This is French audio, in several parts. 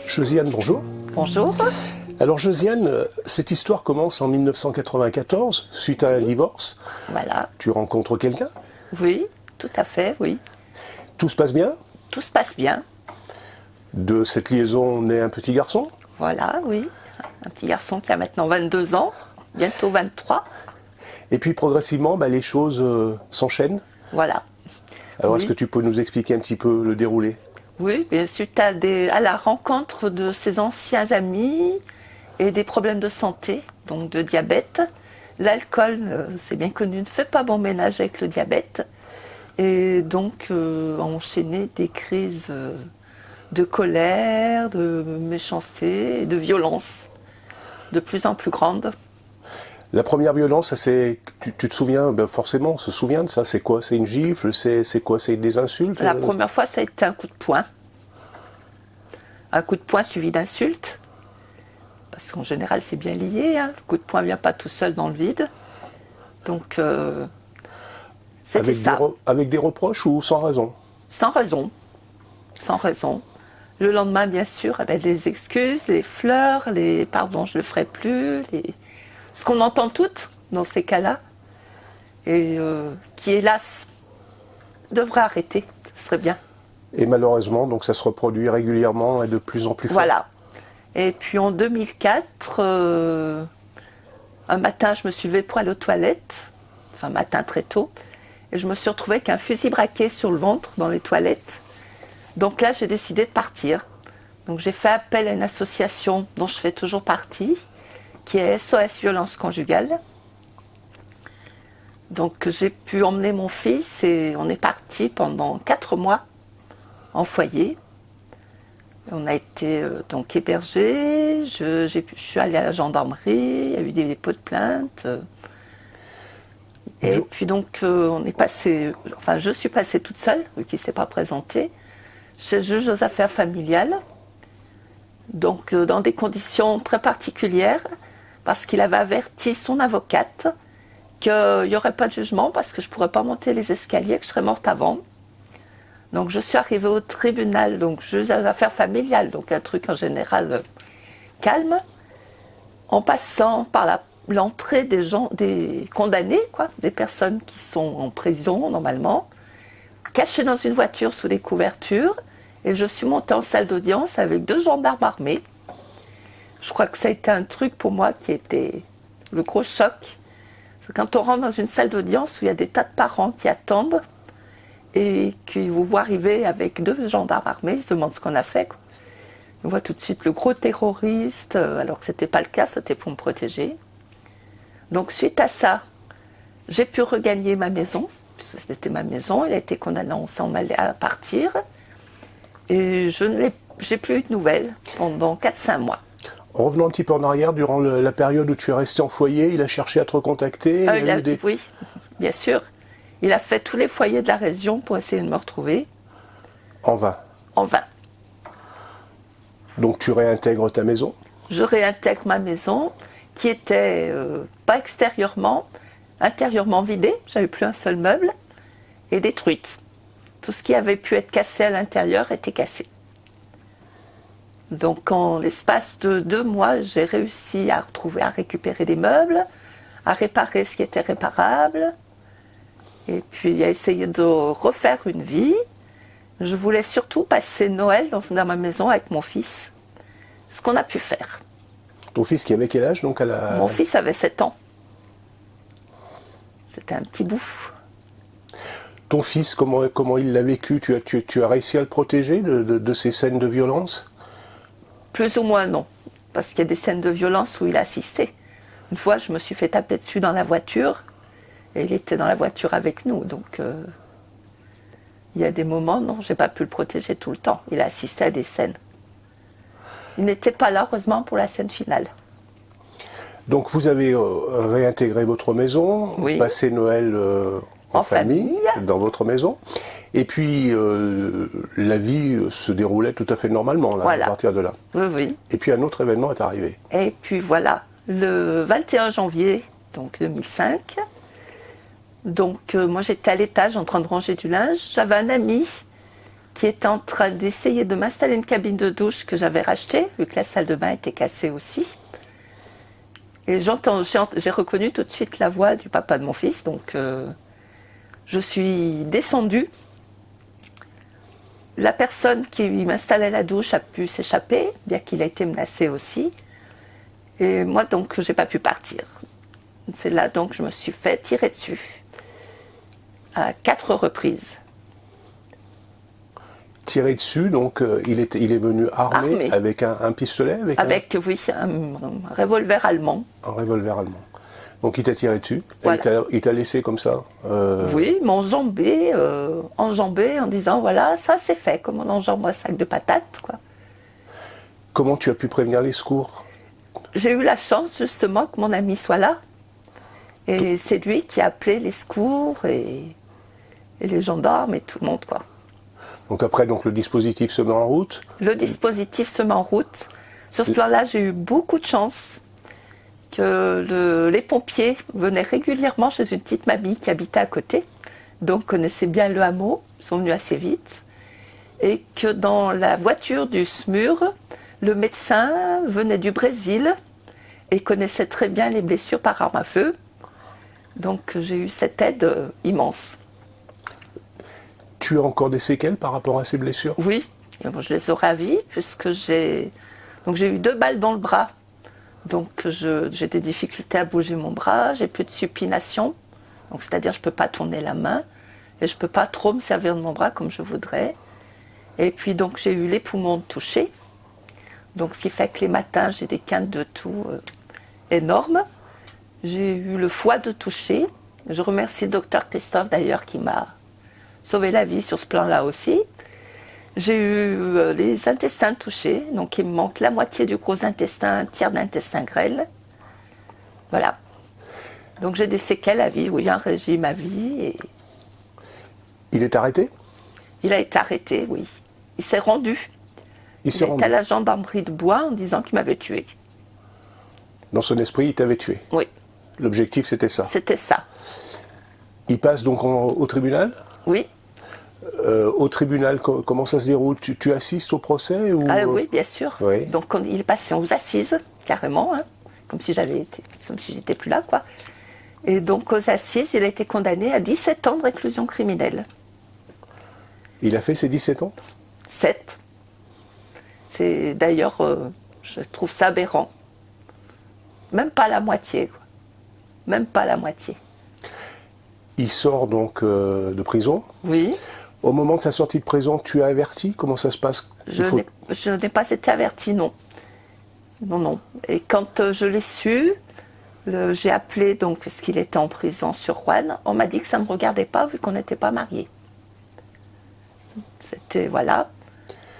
Josiane, bonjour. Bonjour. Alors Josiane, cette histoire commence en 1994, suite à un divorce. Voilà. Tu rencontres quelqu'un? Oui, tout à fait, oui. Tout se passe bien? Tout se passe bien. De cette liaison naît un petit garçon? Voilà, oui. Un petit garçon qui a maintenant 22 ans, bientôt 23. Et puis progressivement, les choses s'enchaînent. Voilà. Alors Oui. est-ce que tu peux nous expliquer un petit peu le déroulé? Oui, bien suite à la rencontre de ses anciens amis et des problèmes de santé, donc de diabète. L'alcool, c'est bien connu, ne fait pas bon ménage avec le diabète. Et donc, a enchaîné des crises de colère, de méchanceté et de violence de plus en plus grandes. La première violence, ça, tu te souviens, forcément, on se souvient de ça. C'est quoi? C'est une gifle? C'est quoi? C'est des insultes? La première fois, ça a été un coup de poing. Un coup de poing suivi d'insultes. Parce qu'en général, c'est bien lié. Le coup de poing ne vient pas tout seul dans le vide. Donc, c'était ça. Avec des reproches ou sans raison? Sans raison. Sans raison. Le lendemain, bien sûr, des excuses, les fleurs, les pardon, je ne le ferai plus, ce qu'on entend toutes dans ces cas-là, et qui, hélas, devrait arrêter, ce serait bien. Et malheureusement, donc ça se reproduit régulièrement et de plus en plus fort. Voilà. Et puis en 2004, un matin, je me suis levée pour aller aux toilettes, enfin matin très tôt, et je me suis retrouvée avec un fusil braqué sur le ventre dans les toilettes. Donc là, j'ai décidé de partir. Donc j'ai fait appel à une association dont je fais toujours partie, qui est SOS Violence Conjugale. Donc j'ai pu emmener mon fils et on est parti pendant 4 mois en foyer. On a été donc hébergés, je suis allée à la gendarmerie, il y a eu des dépôts de plainte. Et puis donc on est passé, enfin je suis passée toute seule, vu qu'il ne s'est pas présenté, chez le juge aux affaires familiales. Donc dans des conditions très particulières, parce qu'il avait averti son avocate qu'il n'y aurait pas de jugement parce que je ne pourrais pas monter les escaliers, que je serais morte avant. Donc je suis arrivée au tribunal, donc juge aux affaires familiales, donc un truc en général calme, en passant par l'entrée des condamnés, des personnes qui sont en prison normalement, cachées dans une voiture sous des couvertures, et je suis montée en salle d'audience avec 2 gendarmes armés. Je crois que ça a été un truc pour moi qui était le gros choc. Quand on rentre dans une salle d'audience où il y a des tas de parents qui attendent et qui vous voient arriver avec 2 gendarmes armés, ils se demandent ce qu'on a fait. On voit tout de suite le gros terroriste, alors que ce n'était pas le cas, c'était pour me protéger. Donc suite à ça, j'ai pu regagner ma maison, puisque c'était ma maison, il a été condamné à partir. Et j'ai plus eu de nouvelles pendant 4-5 mois. Revenons un petit peu en arrière, durant la période où tu es resté en foyer, il a cherché à te recontacter? Oui, bien sûr. Il a fait tous les foyers de la région pour essayer de me retrouver. En vain? En vain. Donc tu réintègres ta maison? Je réintègre ma maison, qui était pas extérieurement, intérieurement vidée. J'avais plus un seul meuble, et détruite. Tout ce qui avait pu être cassé à l'intérieur était cassé. Donc en l'espace de 2 mois, j'ai réussi à récupérer des meubles, à réparer ce qui était réparable, et puis à essayer de refaire une vie. Je voulais surtout passer Noël dans ma maison avec mon fils, ce qu'on a pu faire. Ton fils qui avait quel âge donc Mon fils avait 7 ans. C'était un petit bout. Ton fils, comment il l'a vécu? Tu as réussi à le protéger de ces scènes de violence? Plus ou moins non, parce qu'il y a des scènes de violence où il a assisté. Une fois, je me suis fait taper dessus dans la voiture, et il était dans la voiture avec nous, donc il y a des moments, non, j'ai pas pu le protéger tout le temps. Il a assisté à des scènes. Il n'était pas là, heureusement, pour la scène finale. Donc vous avez réintégré votre maison, Oui. passé Noël en famille, dans votre maison, et puis la vie se déroulait tout à fait normalement là, Voilà. à partir de là. Oui, oui. Et puis un autre événement est arrivé. Et puis voilà, le 21 janvier donc 2005, donc moi j'étais à l'étage en train de ranger du linge, j'avais un ami qui était en train d'essayer de m'installer une cabine de douche que j'avais rachetée, vu que la salle de bain était cassée aussi. Et j'ai reconnu tout de suite la voix du papa de mon fils, donc je suis descendue. La personne qui m'installait la douche a pu s'échapper, bien qu'il a été menacé aussi. Et moi, donc, j'ai pas pu partir. C'est là, donc, je me suis fait tirer dessus à 4 reprises. Tiré dessus, donc il est venu armé. Avec un pistolet, oui, un revolver allemand. Un revolver allemand. Donc il t'a tiré dessus, Voilà. il t'a laissé comme ça Oui, m'enjamber, en disant voilà, ça c'est fait, comme on enjambe un sac de patates, quoi. Comment tu as pu prévenir les secours? J'ai eu la chance justement que mon ami soit là. Et c'est lui qui a appelé les secours et les gendarmes et tout le monde, quoi. Donc après, le dispositif se met en route. Le dispositif se met en route. Sur ce plan-là, j'ai eu beaucoup de chance que les pompiers venaient régulièrement chez une petite mamie qui habitait à côté, donc connaissaient bien le hameau, sont venus assez vite, et que dans la voiture du SMUR, le médecin venait du Brésil et connaissait très bien les blessures par arme à feu. Donc j'ai eu cette aide immense. Tu as encore des séquelles par rapport à ces blessures? Oui, je les aurai à vie, puisque j'ai eu 2 balles dans le bras. Donc j'ai des difficultés à bouger mon bras, j'ai plus de supination, donc c'est-à-dire je ne peux pas tourner la main, et je ne peux pas trop me servir de mon bras comme je voudrais. Et puis donc j'ai eu les poumons touchés, donc ce qui fait que les matins j'ai des quintes de toux énormes. J'ai eu le foie de touché. Je remercie le docteur Christophe d'ailleurs qui m'a sauvé la vie sur ce plan-là aussi. J'ai eu les intestins touchés, donc il me manque la moitié du gros intestin, un tiers d'intestin grêle. Voilà. Donc j'ai des séquelles à vie, oui, un régime à vie. Et... Il est arrêté? Il a été arrêté, oui. Il s'est rendu. Il est à la gendarmerie de Bois en disant qu'il m'avait tué. Dans son esprit, il t'avait tué? Oui. L'objectif, c'était ça? C'était ça. Il passe donc au tribunal? Oui. Au tribunal, comment ça se déroule? Tu assistes au procès ou... Ah oui, bien sûr. Oui. Donc il est passé aux assises, carrément, hein, comme si j'étais plus là, quoi. Et donc aux assises, il a été condamné à 17 ans de réclusion criminelle. Il a fait ses 17 ans? 7. C'est d'ailleurs, je trouve ça aberrant. Même pas la moitié, quoi. Même pas la moitié. Il sort donc de prison? Oui. Au moment de sa sortie de prison, tu as averti? Comment ça se passe? Je n'ai pas été averti, non. Non, non. Et quand je l'ai su, j'ai appelé, donc, parce qu'il était en prison sur Roanne, on m'a dit que ça ne me regardait pas vu qu'on n'était pas mariés. C'était, voilà.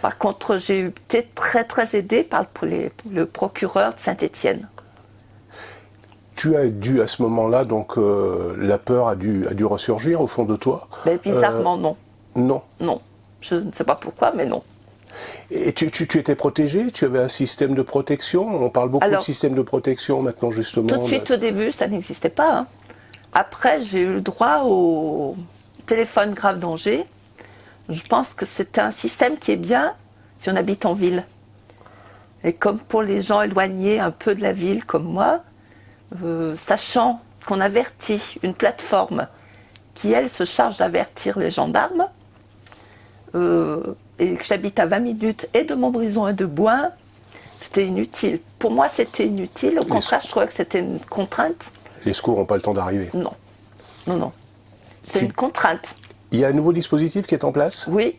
Par contre, j'ai été très, très aidée par le procureur de Saint-Étienne. Tu as dû, à ce moment-là, donc, la peur a dû ressurgir au fond de toi? Mais bizarrement, non. Non. Non. Je ne sais pas pourquoi, mais non. Et tu étais protégé? Tu avais un système de protection? On parle beaucoup de système de protection maintenant, justement. Tout de suite, au début, ça n'existait pas. Hein. Après, j'ai eu le droit au téléphone grave danger. Je pense que c'est un système qui est bien si on habite en ville. Et comme pour les gens éloignés un peu de la ville, comme moi, sachant qu'on avertit une plateforme qui, elle, se charge d'avertir les gendarmes, et que j'habite à 20 minutes et de Montbrison et de Boin, c'était inutile. Pour moi, c'était inutile. Au contraire, je trouvais que c'était une contrainte. Les secours n'ont pas le temps d'arriver? Non. Non, non. C'est une contrainte. Il y a un nouveau dispositif qui est en place? Oui.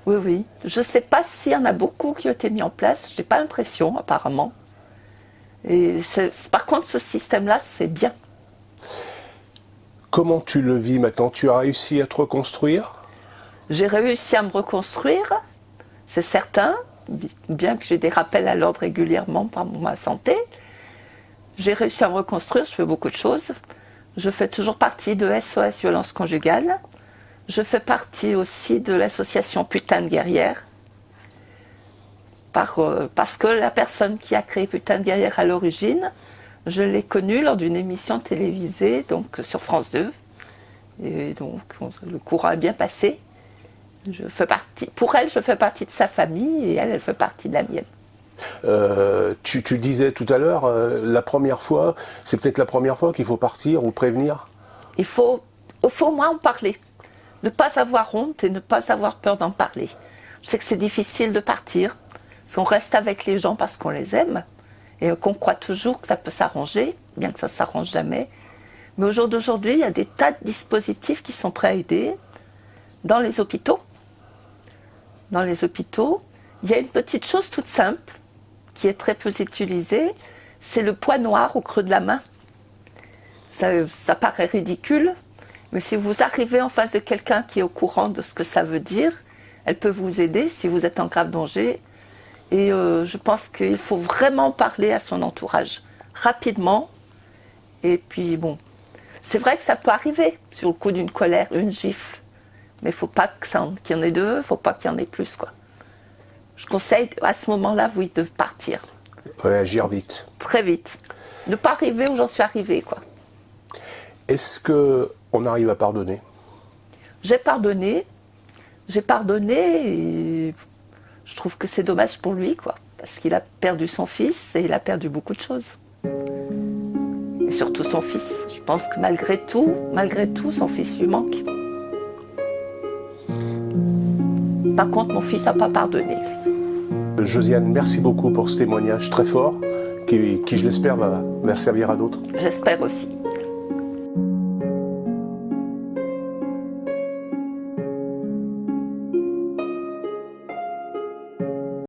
Oui, oui. Je ne sais pas s'il y en a beaucoup qui ont été mis en place. Je n'ai pas l'impression, apparemment. Et par contre, ce système-là, c'est bien. Comment tu le vis maintenant? Tu as réussi à te reconstruire? J'ai réussi à me reconstruire, c'est certain, bien que j'ai des rappels à l'ordre régulièrement par ma santé. J'ai réussi à me reconstruire, je fais beaucoup de choses. Je fais toujours partie de SOS Violence Conjugale. Je fais partie aussi de l'association Putain de Guerrière. Parce que la personne qui a créé Putain de Guerrière à l'origine, je l'ai connue lors d'une émission télévisée donc sur France 2. Et donc le courant est bien passé. Pour elle, je fais partie de sa famille et elle fait partie de la mienne. Tu disais tout à l'heure, la première fois, c'est peut-être la première fois qu'il faut partir ou prévenir. Il faut au moins en parler. Ne pas avoir honte et ne pas avoir peur d'en parler. Je sais que c'est difficile de partir, parce qu'on reste avec les gens parce qu'on les aime et qu'on croit toujours que ça peut s'arranger, bien que ça ne s'arrange jamais. Mais au jour d'aujourd'hui, il y a des tas de dispositifs qui sont prêts à aider dans les hôpitaux. Dans les hôpitaux, il y a une petite chose toute simple qui est très peu utilisée, c'est le poids noir au creux de la main. Ça paraît ridicule, mais si vous arrivez en face de quelqu'un qui est au courant de ce que ça veut dire, elle peut vous aider si vous êtes en grave danger. Et je pense qu'il faut vraiment parler à son entourage, rapidement. Et puis bon, c'est vrai que ça peut arriver, sur le coup d'une colère, une gifle. Mais il ne faut pas qu'il y en ait deux, il ne faut pas qu'il y en ait plus, quoi. Je conseille à ce moment-là, oui, de partir. Ouais, agir vite. Très vite. Ne pas arriver où j'en suis arrivée, quoi. Est-ce qu'on arrive à pardonner? J'ai pardonné et je trouve que c'est dommage pour lui, quoi. Parce qu'il a perdu son fils et il a perdu beaucoup de choses. Et surtout son fils. Je pense que malgré tout, son fils lui manque. Par contre, mon fils n'a pas pardonné. Josiane, merci beaucoup pour ce témoignage très fort qui je l'espère, va servir à d'autres. J'espère aussi.